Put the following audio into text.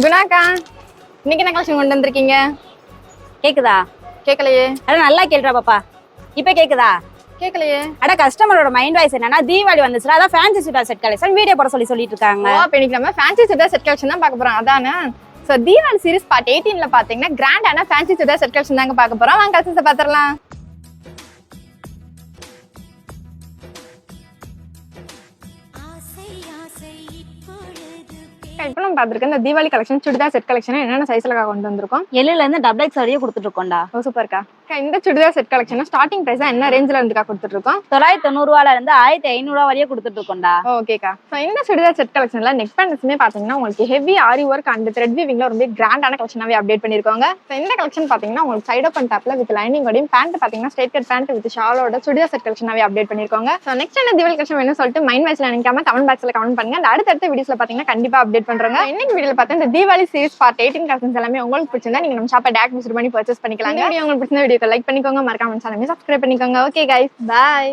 குணாக்கா, இன்னைக்கு என்ன கலெக்ஷன் கொண்டு வந்திருக்கீங்க? கேக்குதா? கேட்கலையே. அட நல்லா கேளுடா பாப்பா. இப்ப கேக்குதா? கேட்கலையே. அட கஸ்டமரோட மைண்ட் வாய்ஸ் என்னன்னா தீபாவளி வந்துச்சுடா, அதான் fancy churidar set collection video போட சொல்லிட்டு இருக்காங்க. ஓ, அப்ப இன்னைக்கு நம்ம ஃபேன்சி சுடிதார் செட் கலெக்ஷன் தான் பார்க்க போறோம். அதானே? சோ தீபாவளி சீரிஸ் பார்ட் 18ல பாத்தீங்கன்னா கிராண்டான ஃபேன்சி சுடிதார் செட் கலெக்ஷன் தாங்க பார்க்க போறோம். வாங்க கலெக்ஷன்ஸ் பாத்துறலாம். இப்போ நம்ம பார்த்துருக்க இந்த Deepavali collection churidar set collection என்னென்ன சைஸ்ல கொண்டு வந்திருக்கோம்? எல்லுல இருந்து டபுள் எக்ஸ் வரையும் கொடுத்துட்டு இருக்கோம்டா. ஓ சூப்பர்க்கா. இந்த churidar set collection starting price என்ன ரேஞ்சில இருந்துக்கா கொடுத்துட்டு இருக்கோம்? 990 ரூபாயில இருந்து 1500 வரையும் கொடுத்துட்டு இருக்கோம்டா. ஓகேக்கா. ஸோ இந்த சுடிதார் செட் கலெக்ஷன்ல நெக் பேண்ட்ஸுமே பாத்தீங்கன்னா உங்களுக்கு heavy aari work and thread வீவிங்ல ரொம்ப கிராண்டான கலெக்ஷனாவே அப்டேட் பண்ணிருக்காங்க. ஸோ இந்த கலெக்ஷன் பாத்தீங்கன்னா உங்களுக்கு சைட் ஓப்பன் டாப்ல வித் லைனிங் ஓடையும் பேண்ட் பாத்தீங்கன்னா ஸ்ட்ரைட் கட் பேண்ட் வித் ஷாலோட சுடிதார் செட் கலெக்ஷனாவே அப்டேட் பண்ணிருக்காங்க. ஸோ நெக்ஸ்ட் என்ன தீபாவளி கலெக்ஷன் வேணும்னு சொல்லிட்டு மைண்ட் வைஸ்ல நினைக்காம கமெண்ட் பாக்ஸ்ல கமெண்ட் பண்ணுங்க. அந்த அடுத்த வீடியோஸ்ல பாத்தீங்கன்னா கண்டிப்பா அப்டேட் பண்றாங்க. இன்னைக்கு வீடியோல பார்த்தா இந்த தீபாவளி சீரிஸ் பார்ட் 18 கலெக்ஷன்ஸ் எல்லாமே உங்களுக்கு பிடிச்சிருந்தா நீங்க நம்ம ஷாப்பை டேரக்ட் விசிட் பண்ணி பர்ச்சேஸ் பண்ணிக்கலாம். வீடியோ உங்களுக்கு பிடிச்ச வீடியோக்கு லைக் பண்ணிக்கோங்க, மறக்காம சேனலை சப்ஸ்கிரைப் பண்ணிக்கோங்க. Okay guys, by.